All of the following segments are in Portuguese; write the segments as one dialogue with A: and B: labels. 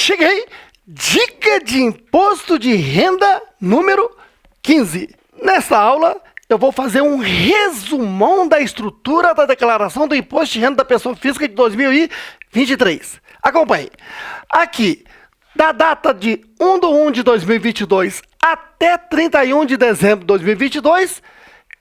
A: cheguei! Dica de imposto de renda número 15. Nesta aula, eu vou fazer um resumão da estrutura da declaração do imposto de renda da pessoa física de 2023. Acompanhe. Aqui, da data de 1/1 de 2022 até 31 de dezembro de 2022,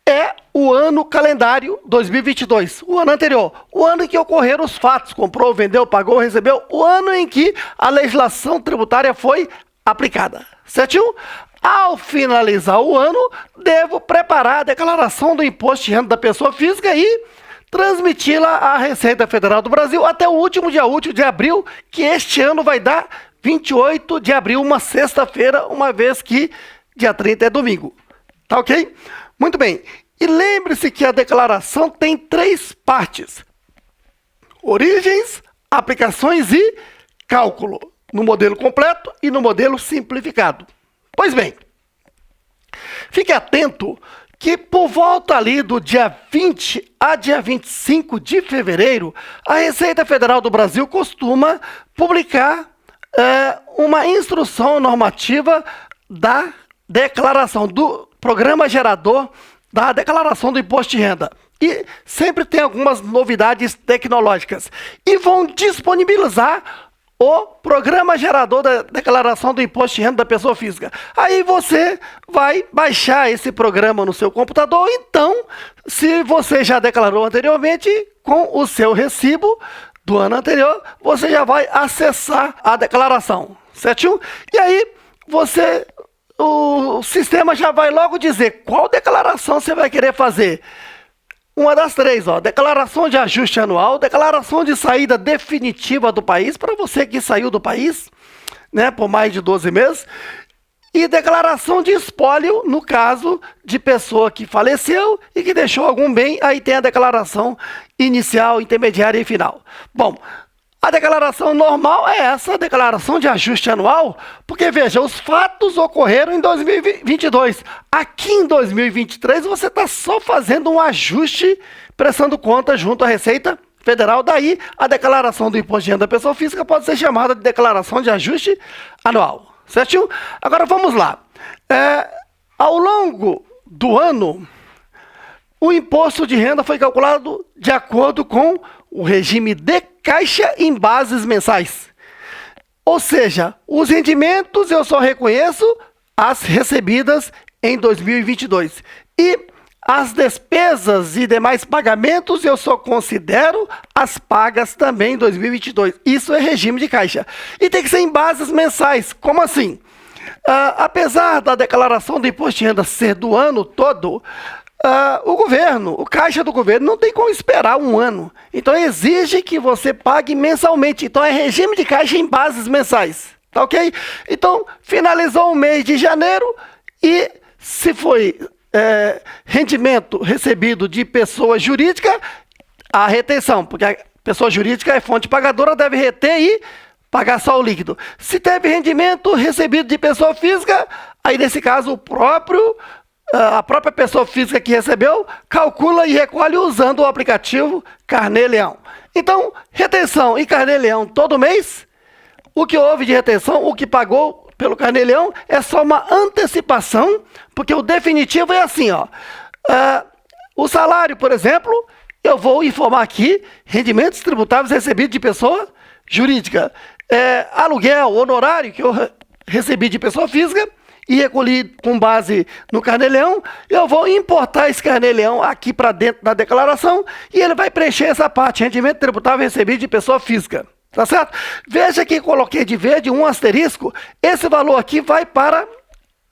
A: é o ano calendário 2022, o ano anterior, o ano em que ocorreram os fatos, comprou, vendeu, pagou, recebeu, o ano em que a legislação tributária foi aplicada, certinho? Ao finalizar o ano, devo preparar a declaração do imposto de renda da pessoa física e transmiti-la à Receita Federal do Brasil até o último dia útil de abril, que este ano vai dar 28 de abril, uma sexta-feira, uma vez que dia 30 é domingo. Tá ok? Muito bem. E lembre-se que a declaração tem 3 partes: origens, aplicações e cálculo, no modelo completo e no modelo simplificado. Pois bem, fique atento que por volta ali do dia 20 a dia 25 de fevereiro, a Receita Federal do Brasil costuma publicar uma instrução normativa da declaração do programa gerador da declaração do imposto de renda. E sempre tem algumas novidades tecnológicas. E vão disponibilizar o programa gerador da declaração do imposto de renda da pessoa física. Aí você vai baixar esse programa no seu computador. Então, se você já declarou anteriormente, com o seu recibo do ano anterior, você já vai acessar a declaração, certinho? E aí, o sistema já vai logo dizer qual declaração você vai querer fazer. Uma das 3, declaração de ajuste anual, declaração de saída definitiva do país, para você que saiu do país, né, por mais de 12 meses, e declaração de espólio, no caso de pessoa que faleceu e que deixou algum bem, aí tem a declaração inicial, intermediária e final. Bom, a declaração normal é essa, a declaração de ajuste anual, porque, veja, os fatos ocorreram em 2022. Aqui em 2023, você está só fazendo um ajuste, prestando conta junto à Receita Federal. Daí, a declaração do imposto de renda da pessoa física pode ser chamada de declaração de ajuste anual, certinho? Agora, vamos lá. Ao longo do ano, o imposto de renda foi calculado de acordo com o regime de caixa em bases mensais. Ou seja, os rendimentos eu só reconheço as recebidas em 2022. E as despesas e demais pagamentos eu só considero as pagas também em 2022. Isso é regime de caixa. E tem que ser em bases mensais. Como assim? Apesar da declaração do imposto de renda ser do ano todo, o governo, o caixa do governo não tem como esperar um ano. Então exige que você pague mensalmente. Então é regime de caixa em bases mensais. Tá ok? Então finalizou o mês de janeiro e se foi rendimento recebido de pessoa jurídica, a retenção, porque a pessoa jurídica é fonte pagadora, deve reter e pagar só o líquido. Se teve rendimento recebido de pessoa física, aí nesse caso a própria pessoa física que recebeu calcula e recolhe usando o aplicativo Carnê-Leão. Então, retenção e Carnê-Leão todo mês, o que houve de retenção, o que pagou pelo Carnê-Leão é só uma antecipação, porque o definitivo é assim, o salário, por exemplo, eu vou informar aqui, rendimentos tributáveis recebidos de pessoa jurídica, aluguel, honorário que eu recebi de pessoa física, e recolhi com base no Carnê-Leão, eu vou importar esse Carnê-Leão aqui para dentro da declaração e ele vai preencher essa parte, rendimento tributável recebido de pessoa física. Tá certo? Veja que coloquei de verde um asterisco, esse valor aqui vai para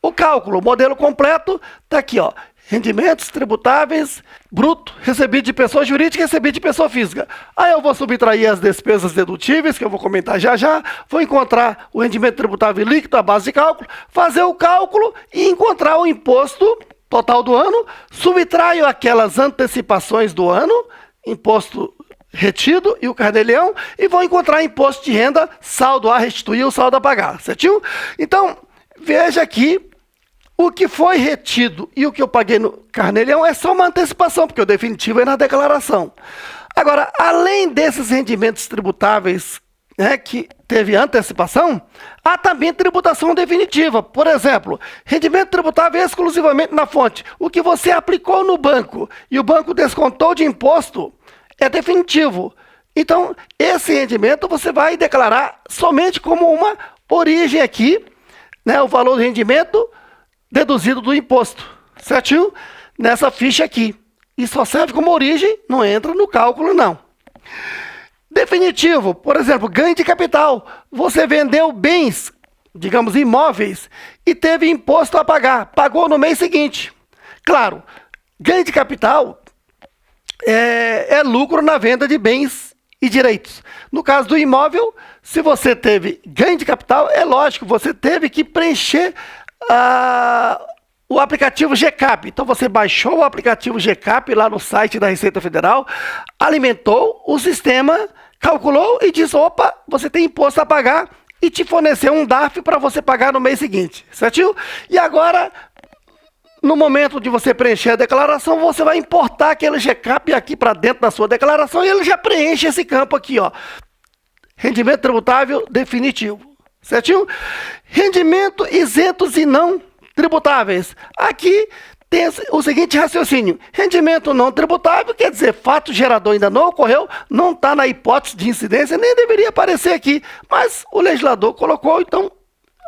A: o cálculo, o modelo completo está aqui, rendimentos tributáveis bruto recebido de pessoa jurídica e recebido de pessoa física. Aí eu vou subtrair as despesas dedutíveis, que eu vou comentar já já, vou encontrar o rendimento tributável líquido, a base de cálculo, fazer o cálculo e encontrar o imposto total do ano, subtraio aquelas antecipações do ano, imposto retido e o Carnê-Leão, e vou encontrar imposto de renda, saldo a restituir e o saldo a pagar, certinho? Então, veja aqui, o que foi retido e o que eu paguei no Carnê-Leão é só uma antecipação, porque o definitivo é na declaração. Agora, além desses rendimentos tributáveis né, que teve antecipação, há também tributação definitiva. Por exemplo, rendimento tributável exclusivamente na fonte. O que você aplicou no banco e o banco descontou de imposto é definitivo. Então, esse rendimento você vai declarar somente como uma origem aqui, né, o valor do rendimento deduzido do imposto, certinho? Nessa ficha aqui. E só serve como origem, não entra no cálculo, não. Definitivo, por exemplo, ganho de capital. Você vendeu bens, digamos, imóveis, e teve imposto a pagar. Pagou no mês seguinte. Claro, ganho de capital é lucro na venda de bens e direitos. No caso do imóvel, se você teve ganho de capital, é lógico, você teve que preencher o aplicativo GCAP. Então, você baixou o aplicativo GCAP lá no site da Receita Federal, alimentou o sistema, calculou e disse, opa, você tem imposto a pagar e te forneceu um DARF para você pagar no mês seguinte, certinho? E agora, no momento de você preencher a declaração, você vai importar aquele GCAP aqui para dentro da sua declaração e ele já preenche esse campo aqui, ó. Rendimento tributável definitivo, certinho? Rendimento isentos e não tributáveis. Aqui tem o seguinte raciocínio. Rendimento não tributável, quer dizer, fato gerador ainda não ocorreu, não está na hipótese de incidência, nem deveria aparecer aqui, mas o legislador colocou, então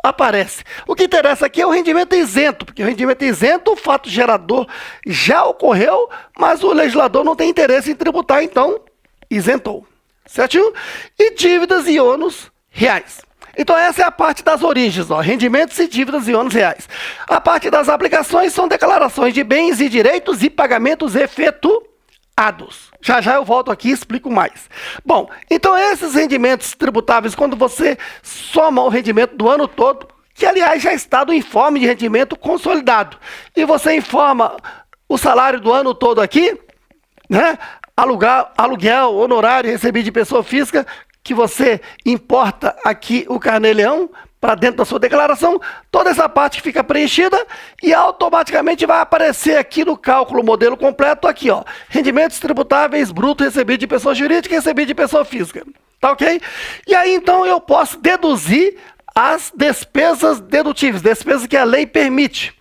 A: aparece. O que interessa aqui é o rendimento isento, porque o rendimento isento, o fato gerador já ocorreu, mas o legislador não tem interesse em tributar, então isentou. Certinho? E dívidas e ônus reais. Então essa é a parte das origens, ó, rendimentos e dívidas e ônus reais. A parte das aplicações são declarações de bens e direitos e pagamentos efetuados. Já já eu volto aqui e explico mais. Bom, então esses rendimentos tributáveis, quando você soma o rendimento do ano todo, que aliás já está no informe de rendimento consolidado, e você informa o salário do ano todo aqui, né? Aluguel, honorário recebido de pessoa física, que você importa aqui o carnê-leão para dentro da sua declaração, toda essa parte fica preenchida e automaticamente vai aparecer aqui no cálculo modelo completo, aqui, ó, rendimentos tributáveis bruto recebido de pessoa jurídica e recebido de pessoa física, tá ok? E aí então eu posso deduzir as despesas dedutíveis, despesas que a lei permite,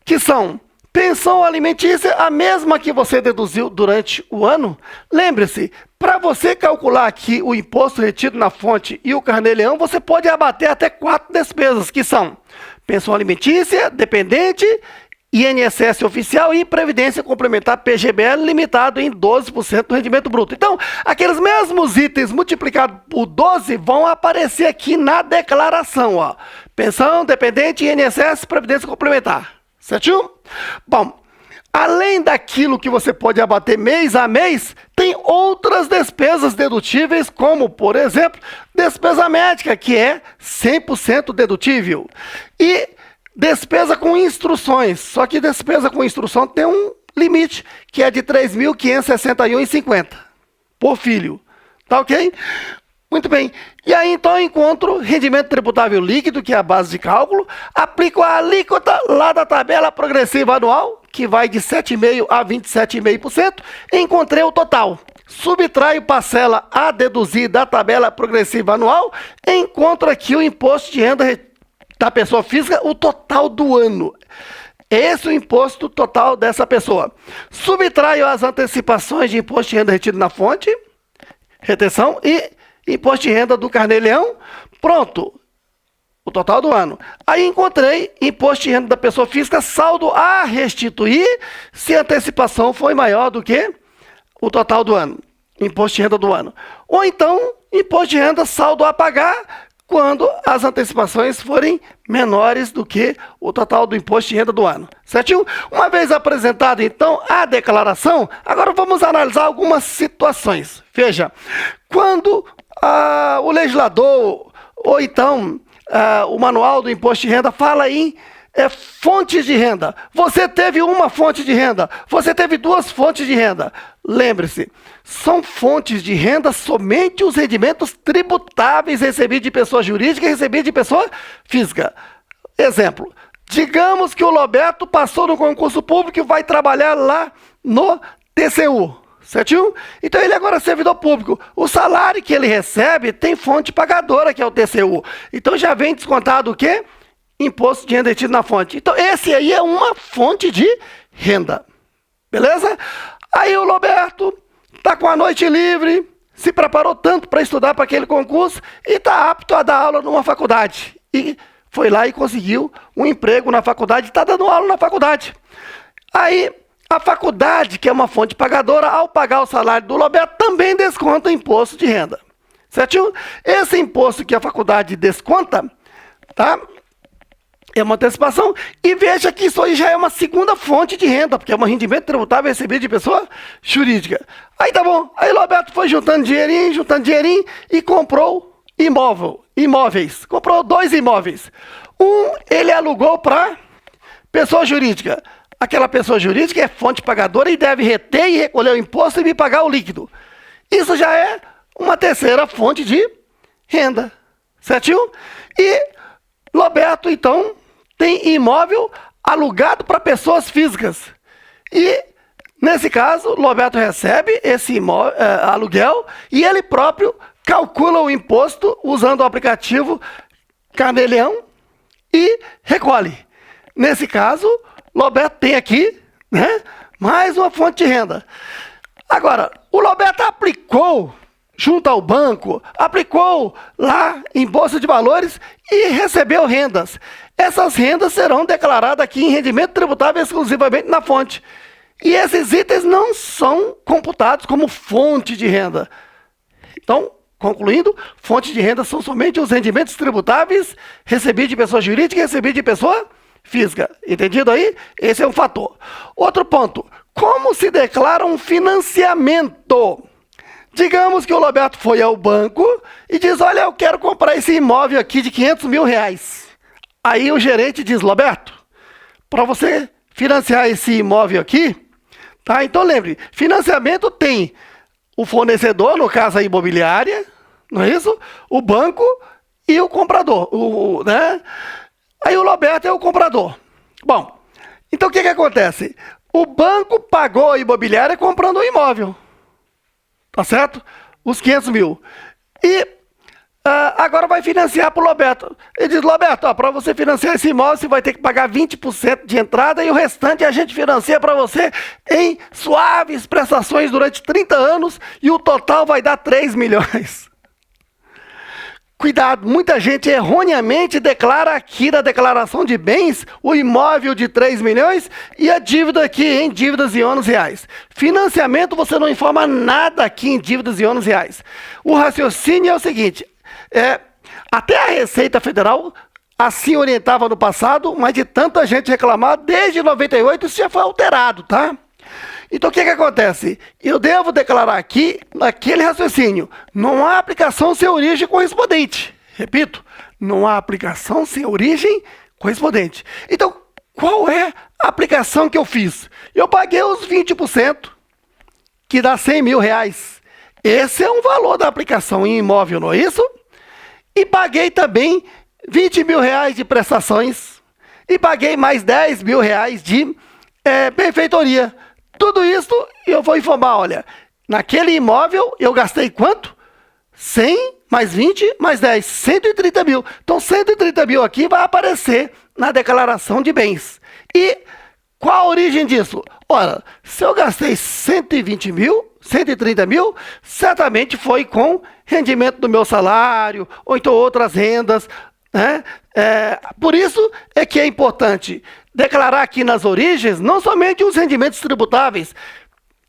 A: que são pensão alimentícia, a mesma que você deduziu durante o ano. Lembre-se, para você calcular aqui o imposto retido na fonte e o carnê-leão, você pode abater até 4 despesas, que são pensão alimentícia, dependente, INSS oficial e previdência complementar PGBL limitado em 12% do rendimento bruto. Então, aqueles mesmos itens multiplicados por 12 vão aparecer aqui na declaração, ó. Pensão, dependente, INSS, previdência complementar. Certinho? Bom, além daquilo que você pode abater mês a mês, tem outras despesas dedutíveis, como, por exemplo, despesa médica, que é 100% dedutível. E despesa com instruções, só que despesa com instrução tem um limite, que é de R$ 3.561,50 por filho. Tá ok? Muito bem. E aí, então, eu encontro rendimento tributável líquido, que é a base de cálculo, aplico a alíquota lá da tabela progressiva anual, que vai de 7,5% a 27,5%, encontrei o total. Subtraio parcela a deduzir da tabela progressiva anual, encontro aqui o imposto de renda da pessoa física, o total do ano. Esse é o imposto total dessa pessoa. Subtraio as antecipações de imposto de renda retido na fonte, retenção, e imposto de renda do carnê-leão, pronto, o total do ano. Aí encontrei imposto de renda da pessoa física, saldo a restituir, se a antecipação foi maior do que o total do ano, imposto de renda do ano. Ou então, imposto de renda saldo a pagar, quando as antecipações forem menores do que o total do imposto de renda do ano. Certinho? Uma vez apresentada, então, a declaração, agora vamos analisar algumas situações. Veja, quando o legislador, ou então o manual do imposto de renda fala em fontes de renda. Você teve uma fonte de renda, você teve 2 fontes de renda. Lembre-se, são fontes de renda somente os rendimentos tributáveis recebidos de pessoa jurídica e recebidos de pessoa física. Exemplo, digamos que o Roberto passou no concurso público e vai trabalhar lá no TCU, certinho? Então ele agora é servidor público. O salário que ele recebe tem fonte pagadora, que é o TCU. Então já vem descontado o quê? Imposto de renda retido na fonte. Então esse aí é uma fonte de renda. Beleza? Aí o Roberto está com a noite livre, se preparou tanto para estudar para aquele concurso e está apto a dar aula numa faculdade. E foi lá e conseguiu um emprego na faculdade, está dando aula na faculdade. Aí a faculdade, que é uma fonte pagadora, ao pagar o salário do Roberto, também desconta imposto de renda. Certinho? Esse imposto que a faculdade desconta, tá? É uma antecipação. E veja que isso aí já é uma segunda fonte de renda, porque é um rendimento tributável recebido de pessoa jurídica. Aí tá bom. Aí o Roberto foi juntando dinheirinho e comprou imóveis. Comprou 2 imóveis. Um ele alugou para pessoa jurídica. Aquela pessoa jurídica é fonte pagadora e deve reter e recolher o imposto e me pagar o líquido. Isso já é uma terceira fonte de renda. Certinho? E Roberto, então, tem imóvel alugado para pessoas físicas. E, nesse caso, Roberto recebe esse aluguel e ele próprio calcula o imposto usando o aplicativo Carneleão e recolhe. Nesse caso, Roberto tem aqui, né, mais uma fonte de renda. Agora, o Roberto aplicou junto ao banco, aplicou lá em Bolsa de Valores e recebeu rendas. Essas rendas serão declaradas aqui em rendimento tributável exclusivamente na fonte. E esses itens não são computados como fonte de renda. Então, concluindo, fonte de renda são somente os rendimentos tributáveis recebidos de pessoa jurídica e recebidos de pessoa física. Entendido aí? Esse é um fator. Outro ponto, como se declara um financiamento? Digamos que o Roberto foi ao banco e diz, olha, eu quero comprar esse imóvel aqui de 500 mil reais. Aí o gerente diz, Roberto, para você financiar esse imóvel aqui, tá? Então lembre, financiamento tem o fornecedor, no caso a imobiliária, não é isso? O banco e o comprador, né? Aí o Roberto é o comprador. Bom, então o que acontece? O banco pagou a imobiliária comprando o imóvel. Tá certo? Os 500 mil. E agora vai financiar para o Roberto. Ele diz, Roberto, para você financiar esse imóvel, você vai ter que pagar 20% de entrada e o restante a gente financia para você em suaves prestações durante 30 anos e o total vai dar 3 milhões. Cuidado, muita gente erroneamente declara aqui na declaração de bens o imóvel de 3 milhões e a dívida aqui em dívidas e ônus reais. Financiamento você não informa nada aqui em dívidas e ônus reais. O raciocínio é o seguinte, até a Receita Federal assim orientava no passado, mas de tanta gente reclamar, desde 98 isso já foi alterado, tá? Então o que acontece? Eu devo declarar aqui, naquele raciocínio, não há aplicação sem origem correspondente. Repito, não há aplicação sem origem correspondente. Então, qual é a aplicação que eu fiz? Eu paguei os 20%, que dá 100 mil reais. Esse é um valor da aplicação em imóvel, não é isso? E paguei também 20 mil reais de prestações. E paguei mais 10 mil reais de benfeitoria. Tudo isso eu vou informar, olha, naquele imóvel eu gastei quanto? 100 mais 20 mais 10, 130 mil. Então 130 mil aqui vai aparecer na declaração de bens. E qual a origem disso? Ora, se eu gastei 120 mil, 130 mil, certamente foi com rendimento do meu salário, ou então outras rendas, né? Por isso é que é importante declarar aqui nas origens não somente os rendimentos tributáveis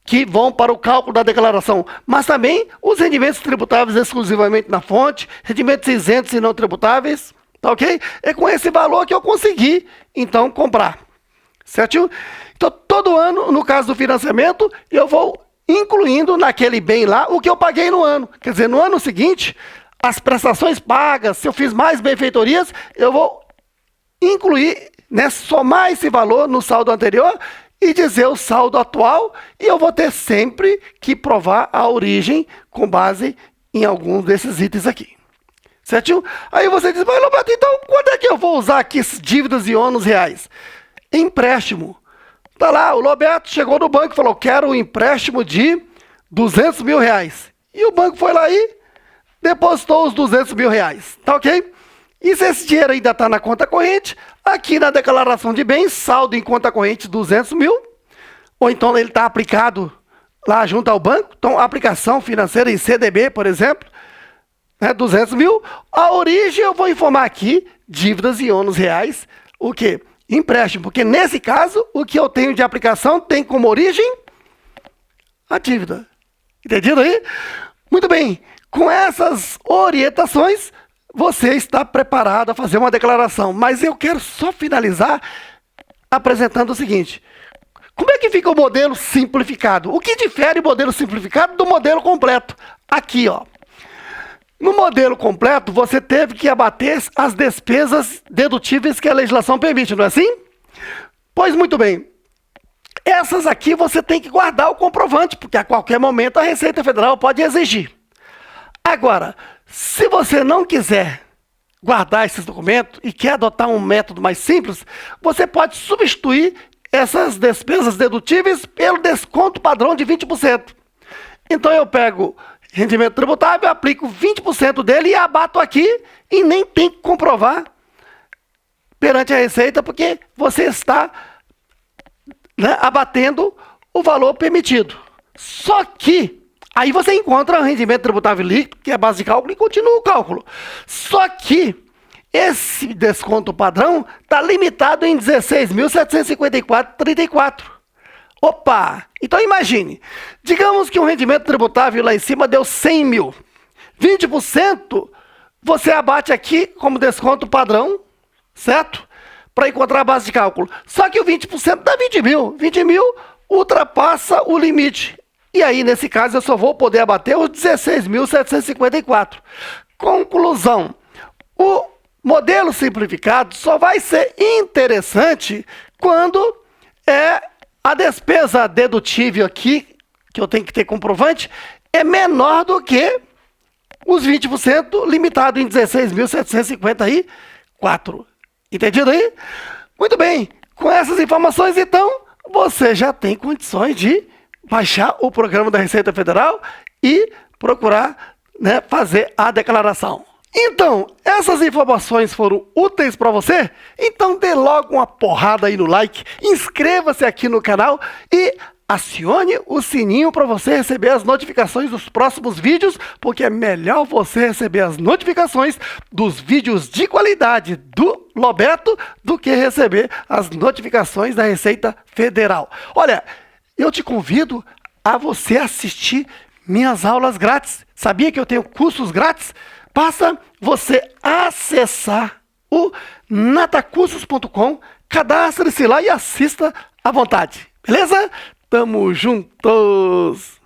A: que vão para o cálculo da declaração, mas também os rendimentos tributáveis exclusivamente na fonte, rendimentos isentos e não tributáveis, tá ok? É com esse valor que eu consegui, então, comprar, certo? Então, todo ano, no caso do financiamento, eu vou incluindo naquele bem lá o que eu paguei no ano. Quer dizer, no ano seguinte, as prestações pagas, se eu fiz mais benfeitorias, eu vou incluir, né, somar esse valor no saldo anterior e dizer o saldo atual, e eu vou ter sempre que provar a origem com base em alguns desses itens aqui. Certinho? Aí você diz, mas Roberto, então quando é que eu vou usar aqui dívidas e ônus reais? Empréstimo. Tá lá, o Roberto chegou no banco e falou, quero um empréstimo de 200 mil reais. E o banco foi lá e depositou os 200 mil reais. Tá ok? E se esse dinheiro ainda está na conta corrente, aqui na declaração de bens, saldo em conta corrente 200 mil, ou então ele está aplicado lá junto ao banco, então aplicação financeira em CDB, por exemplo, 200 mil. A origem eu vou informar aqui, dívidas e ônus reais, o quê? Empréstimo, porque nesse caso, o que eu tenho de aplicação tem como origem a dívida. Entendido aí? Muito bem, com essas orientações, você está preparado a fazer uma declaração, mas eu quero só finalizar apresentando o seguinte: como é que fica o modelo simplificado? O que difere o modelo simplificado do modelo completo? Aqui, ó. No modelo completo, você teve que abater as despesas dedutíveis que a legislação permite, não é assim? Pois muito bem. Essas aqui você tem que guardar o comprovante, porque a qualquer momento a Receita Federal pode exigir. Agora, se você não quiser guardar esses documentos e quer adotar um método mais simples, você pode substituir essas despesas dedutíveis pelo desconto padrão de 20%. Então eu pego rendimento tributável, aplico 20% dele e abato aqui e nem tem que comprovar perante a Receita, porque você está abatendo o valor permitido. Só que aí você encontra o rendimento tributável líquido, que é base de cálculo, e continua o cálculo. Só que esse desconto padrão está limitado em 16.754,34. Opa! Então imagine, digamos que um rendimento tributável lá em cima deu 100 mil. 20% você abate aqui como desconto padrão, certo? Para encontrar a base de cálculo. Só que o 20% dá 20 mil. 20 mil ultrapassa o limite. E aí, nesse caso, eu só vou poder abater os 16.754. Conclusão. O modelo simplificado só vai ser interessante quando a despesa dedutível aqui, que eu tenho que ter comprovante, é menor do que os 20% limitado em 16.754. Entendido aí? Muito bem. Com essas informações, então, você já tem condições de baixar o programa da Receita Federal e procurar fazer a declaração. Então, essas informações foram úteis para você? Então dê logo uma porrada aí no like, inscreva-se aqui no canal e acione o sininho para você receber as notificações dos próximos vídeos, porque é melhor você receber as notificações dos vídeos de qualidade do Lobeto do que receber as notificações da Receita Federal. Olha, eu te convido a você assistir minhas aulas grátis. Sabia que eu tenho cursos grátis? Basta você acessar o natacursos.com, cadastre-se lá e assista à vontade. Beleza? Tamo juntos!